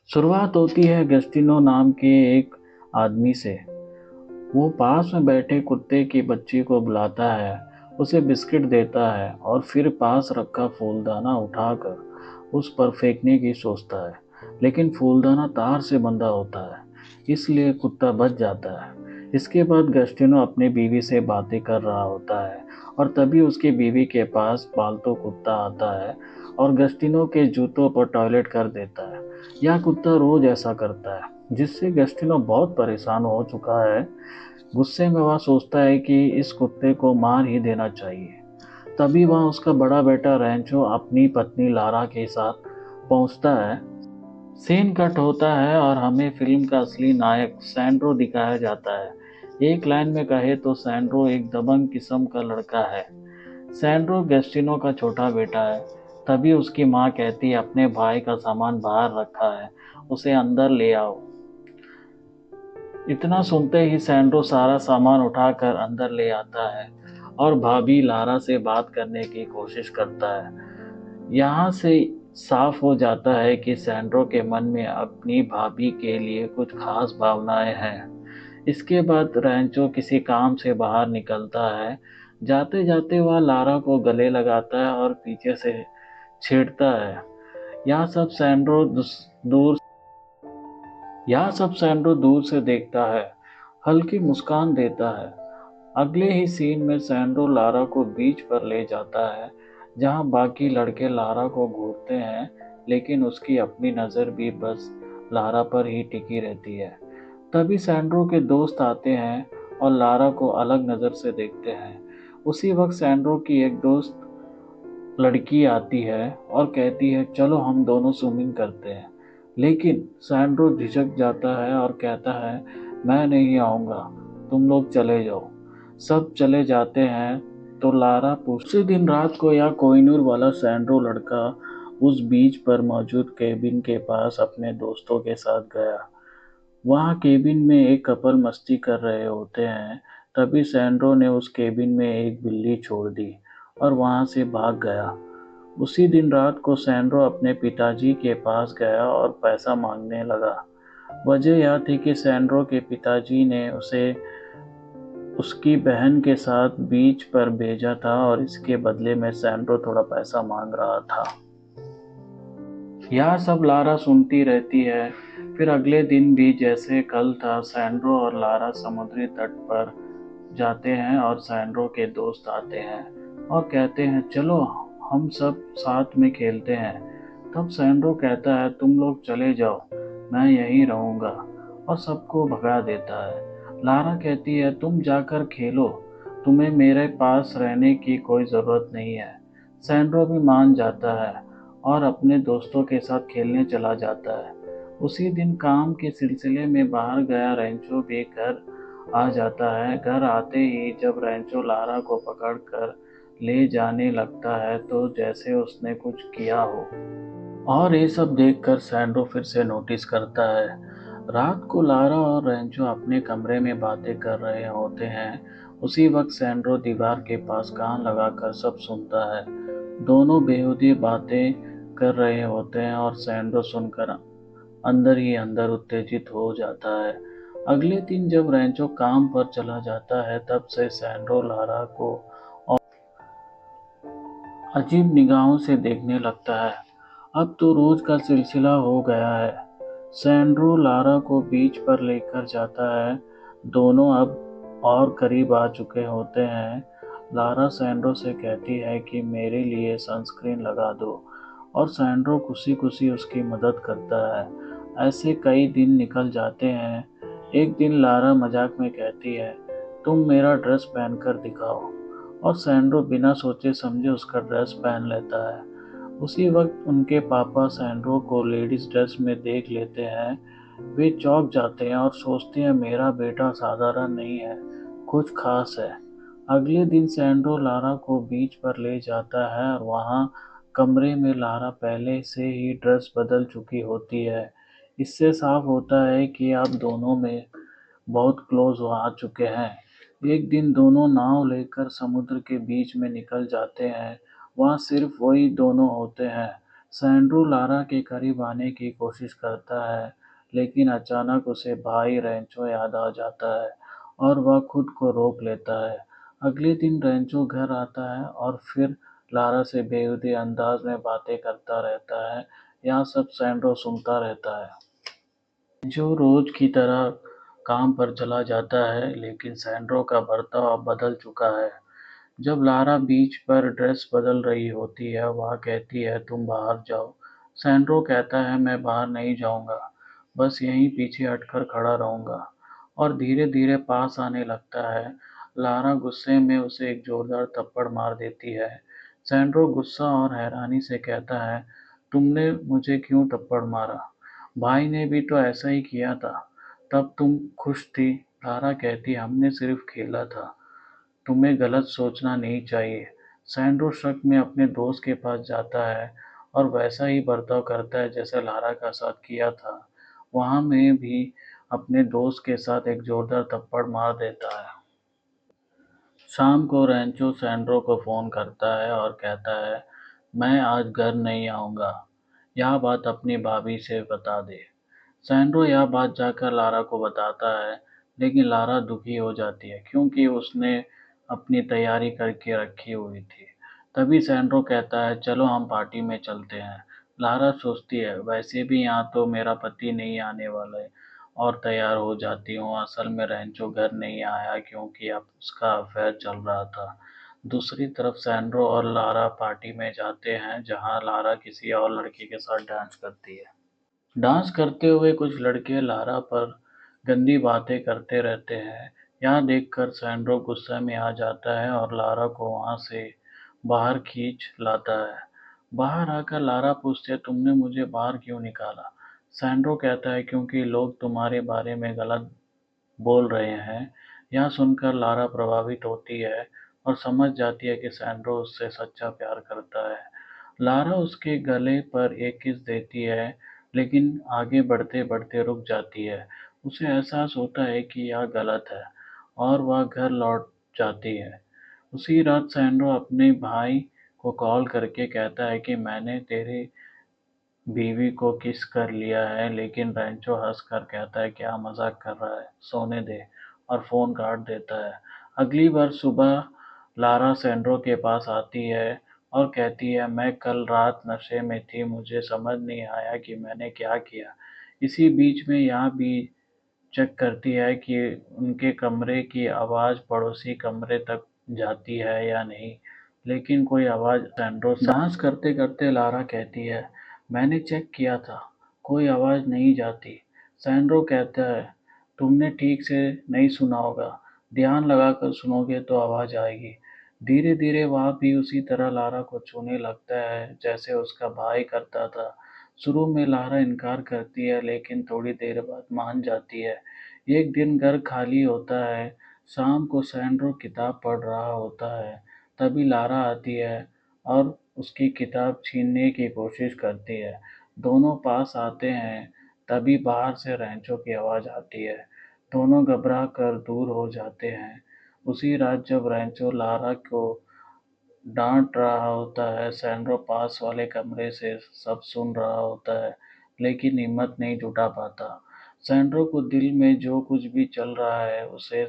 शुरुआत होती है गस्टिनो नाम के एक आदमी से। वो पास में बैठे कुत्ते की बच्ची को बुलाता है, उसे बिस्किट देता है और फिर पास रखा फूलदाना उठाकर उस पर फेंकने की सोचता है। लेकिन फूलदाना तार से बंधा होता है, इसलिए कुत्ता बच जाता है। इसके बाद गस्टिनो अपनी बीवी से बातें कर रहा होता है और तभी उसकी बीवी के पास पालतू कुत्ता आता है और गस्टिनो के जूतों पर टॉयलेट कर देता है। यह कुत्ता रोज ऐसा करता है, जिससे गस्टिनो बहुत परेशान हो चुका है। गुस्से में वह सोचता है कि इस कुत्ते को मार ही देना चाहिए। तभी वह उसका बड़ा बेटा रैंचो अपनी पत्नी लारा के साथ पहुंचता है। सीन कट होता है और हमें फिल्म का असली नायक सैंड्रो दिखाया जाता है। एक लाइन में कहे तो सैंड्रो एक दबंग किस्म का लड़का है। सैंड्रो गेस्टिनो का छोटा बेटा है। तभी उसकी माँ कहती है अपने भाई का सामान बाहर रखा है, उसे अंदर ले आओ। इतना सुनते ही सैंड्रो सारा सामान उठाकर अंदर ले आता है और भाभी लारा से बात करने की कोशिश करता है। यहाँ से साफ हो जाता है कि सैंड्रो के मन में अपनी भाभी के लिए कुछ खास भावनाएं हैं। इसके बाद रैंचो किसी काम से बाहर निकलता है। जाते जाते वह लारा को गले लगाता है और पीछे से छेड़ता है। यह सब सैंड्रो दूर यह सब सैंड्रो दूर से देखता है, हल्की मुस्कान देता है। अगले ही सीन में सैंड्रो लारा को बीच पर ले जाता है, जहां बाकी लड़के लारा को घूरते हैं, लेकिन उसकी अपनी नज़र भी बस लारा पर ही टिकी रहती है। तभी सैंड्रो के दोस्त आते हैं और लारा को अलग नज़र से देखते हैं। उसी वक्त सैंड्रो की एक दोस्त लड़की आती है और कहती है चलो हम दोनों स्विमिंग करते हैं। लेकिन सैंड्रो झिझक जाता है और कहता है मैं नहीं आऊँगा, तुम लोग चले जाओ। सब चले जाते हैं तो लारा पूछती, उसी दिन रात को यह कोहिनूर वाला सैंड्रो लड़का उस बीच पर मौजूद केबिन के पास अपने दोस्तों के साथ गया। वहाँ केबिन में एक कपल मस्ती कर रहे होते हैं। तभी सैंड्रो ने उस केबिन में एक बिल्ली छोड़ दी और वहाँ से भाग गया। उसी दिन रात को सैंड्रो अपने पिताजी के पास गया और पैसा मांगने लगा। वजह यह थी कि सैंड्रो के पिताजी ने उसे उसकी बहन के साथ बीच पर भेजा था और इसके बदले में सैंड्रो थोड़ा पैसा मांग रहा था। यह सब लारा सुनती रहती है। फिर अगले दिन भी जैसे कल था, सैंड्रो और लारा समुद्री तट पर जाते हैं और सैंड्रो के दोस्त आते हैं और कहते हैं चलो हम सब साथ में खेलते हैं। तब सैंड्रो कहता है तुम लोग चले जाओ, मैं यहीं रहूंगा, और सबको भगा देता है। लारा कहती है तुम जाकर खेलो, तुम्हें मेरे पास रहने की कोई ज़रूरत नहीं है। सैंड्रो भी मान जाता है और अपने दोस्तों के साथ खेलने चला जाता है। उसी दिन काम के सिलसिले में बाहर गया रैंचो भी घर आ जाता है। घर आते ही जब रैंचो लारा को पकड़कर ले जाने लगता है तो जैसे उसने कुछ किया हो। और ये सब देखकर सैंड्रो फिर से नोटिस करता है। रात को लारा और रैंचो अपने कमरे में बातें कर रहे होते हैं। उसी वक्त सैंड्रो दीवार के पास कान लगाकर सब सुनता है। दोनों बेहूदी बातें कर रहे होते हैं और सैंड्रो सुनकर अंदर ही अंदर उत्तेजित हो जाता है। अगले दिन जब रैंचो काम पर चला जाता है तब से सैंड्रो लारा को अजीब निगाहों से देखने लगता है। अब तो रोज का सिलसिला हो गया है। सैंड्रो लारा को बीच पर लेकर जाता है। दोनों अब और करीब आ चुके होते हैं। लारा सैंड्रो से कहती है कि मेरे लिए सनस्क्रीन लगा दो और सैंड्रो खुशी खुशी उसकी मदद करता है। ऐसे कई दिन निकल जाते हैं। एक दिन लारा मजाक में कहती है तुम मेरा ड्रेस पहनकर दिखाओ, और सैंड्रो बिना सोचे समझे उसका ड्रेस पहन लेता है। उसी वक्त उनके पापा सैंड्रो को लेडीज ड्रेस में देख लेते हैं। वे चौंक जाते हैं और सोचते हैं मेरा बेटा साधारण नहीं है, कुछ खास है। अगले दिन सैंड्रो लारा को बीच पर ले जाता है और वहाँ कमरे में लारा पहले से ही ड्रेस बदल चुकी होती है। इससे साफ होता है कि अब दोनों में बहुत क्लोज आ चुके हैं। एक दिन दोनों नाव लेकर समुद्र के बीच में निकल जाते हैं। वहाँ सिर्फ वही दोनों होते हैं। सैंड्रो लारा के करीब आने की कोशिश करता है, लेकिन अचानक उसे भाई रेंचो याद आ जाता है और वह खुद को रोक लेता है। अगले दिन रेंचो घर आता है और फिर लारा से बेहूदे अंदाज में बातें करता रहता है। यह सब सैंड्रो सुनता रहता है। जो रोज की तरह काम पर चला जाता है, लेकिन सैंड्रो का बर्ताव अब बदल चुका है। जब लारा बीच पर ड्रेस बदल रही होती है, वह कहती है, तुम बाहर जाओ। सैंड्रो कहता है, मैं बाहर नहीं जाऊंगा, बस यहीं पीछे हटकर खड़ा रहूंगा, और धीरे धीरे पास आने लगता है। लारा गुस्से में उसे एक जोरदार थप्पड़ मार देती है। सैंड्रो गुस्सा और हैरानी से कहता है, तुमने मुझे क्यों थप्पड़ मारा? भाई ने भी तो ऐसा ही किया था। तब तुम खुश थी। लारा कहती, हमने सिर्फ खेला था। तुम्हें गलत सोचना नहीं चाहिए। सैंड्रो शक में अपने दोस्त के पास जाता है और वैसा ही बर्ताव करता है जैसा लारा का साथ किया था। वहां में भी अपने दोस्त के साथ एक जोरदार थप्पड़ मार देता है। शाम को रेंचो सैंड्रो को फोन करता है और कहता है, मैं आज घर नहीं आऊंगा, यह बात अपनी भाभी से बता दे। सैंड्रो यह बात जाकर लारा को बताता है, लेकिन लारा दुखी हो जाती है क्योंकि उसने अपनी तैयारी करके रखी हुई थी। तभी सैंड्रो कहता है, चलो हम पार्टी में चलते हैं। लारा सोचती है, वैसे भी यहाँ तो मेरा पति नहीं आने वाला है, और तैयार हो जाती हूँ। असल में रेंचो घर नहीं आया क्योंकि अब उसका अफेयर चल रहा था। दूसरी तरफ सैंड्रो और लारा पार्टी में जाते हैं, जहाँ लारा किसी और लड़के के साथ डांस करती है। डांस करते हुए कुछ लड़के लारा पर गंदी बातें करते रहते हैं। यह देखकर सैंड्रो गुस्से में आ जाता है और लारा को वहां से बाहर खींच लाता है। बाहर आकर लारा पूछती है, तुमने मुझे बाहर क्यों निकाला? सैंड्रो कहता है, क्योंकि लोग तुम्हारे बारे में गलत बोल रहे हैं। यह सुनकर लारा प्रभावित होती है और समझ जाती है कि सैंड्रो उससे सच्चा प्यार करता है। लारा उसके गले पर एक किस देती है, लेकिन आगे बढ़ते बढ़ते रुक जाती है। उसे एहसास होता है कि यह गलत है और वह घर लौट जाती है। उसी रात सैंड्रो अपने भाई को कॉल करके कहता है कि मैंने तेरे बीवी को किस कर लिया है, लेकिन रैंचो हंसकर कहता है, क्या मजाक कर रहा है, सोने दे, और फोन काट देता है। अगली बार सुबह लारा सैंड्रो के पास आती है और कहती है, मैं कल रात नशे में थी, मुझे समझ नहीं आया कि मैंने क्या किया। इसी बीच में यह भी चेक करती है कि उनके कमरे की आवाज़ पड़ोसी कमरे तक जाती है या नहीं, लेकिन कोई आवाज़ सैंड्रो डांस करते करते लारा कहती है, मैंने चेक किया था, कोई आवाज़ नहीं जाती। सैंड्रो कहता है, तुमने ठीक से नहीं सुना होगा, ध्यान लगाकर सुनोगे तो आवाज़ आएगी। धीरे धीरे वह भी उसी तरह लारा को छूने लगता है जैसे उसका भाई करता था। शुरू में लारा इनकार करती है, लेकिन थोड़ी देर बाद मान जाती है। एक दिन घर खाली होता है। शाम को सैंड्रो किताब पढ़ रहा होता है। तभी लारा आती है और उसकी किताब छीनने की कोशिश करती है। दोनों पास आते हैं। तभी बाहर से रेंचो की आवाज़ आती है। दोनों घबरा कर दूर हो जाते हैं। उसी रात जब रेंचो लारा को डांट रहा होता है, सैंड्रो पास वाले कमरे से सब सुन रहा होता है, लेकिन हिम्मत नहीं जुटा पाता। सैंड्रो को दिल में जो कुछ भी चल रहा है उसे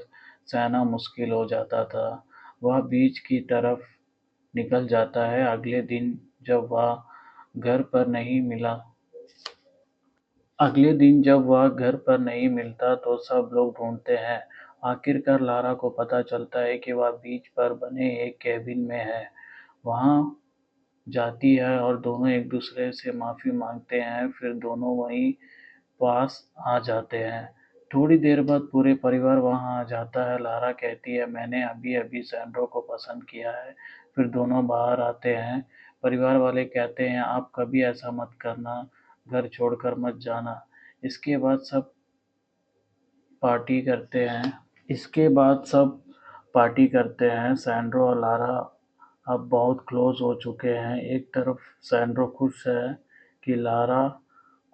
सहना मुश्किल हो जाता था। वह बीच की तरफ निकल जाता है। घर पर नहीं मिला अगले दिन जब वह घर पर नहीं मिलता तो सब लोग ढूंढते हैं। आखिरकार लारा को पता चलता है कि वह बीच पर बने एक केबिन में है। वहां जाती है और दोनों एक दूसरे से माफी मांगते हैं, फिर दोनों वहीं पास आ जाते हैं। थोड़ी देर बाद पूरे परिवार वहां आ जाता है। लारा कहती है, मैंने अभी अभी सैंड्रो को पसंद किया है। फिर दोनों बाहर आते हैं। परिवार वाले कहते हैं, आप कभी ऐसा मत करना, घर छोड़कर मत जाना। इसके बाद सब पार्टी करते हैं इसके बाद सब पार्टी करते हैं। सैंड्रो और लारा अब बहुत क्लोज हो चुके हैं। एक तरफ सैंड्रो खुश है कि लारा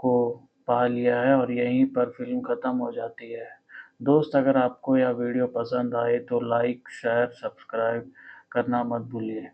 को पा लिया है और यहीं पर फिल्म खत्म हो जाती है। दोस्त, अगर आपको यह वीडियो पसंद आए तो लाइक, शेयर, सब्सक्राइब करना मत भूलिए।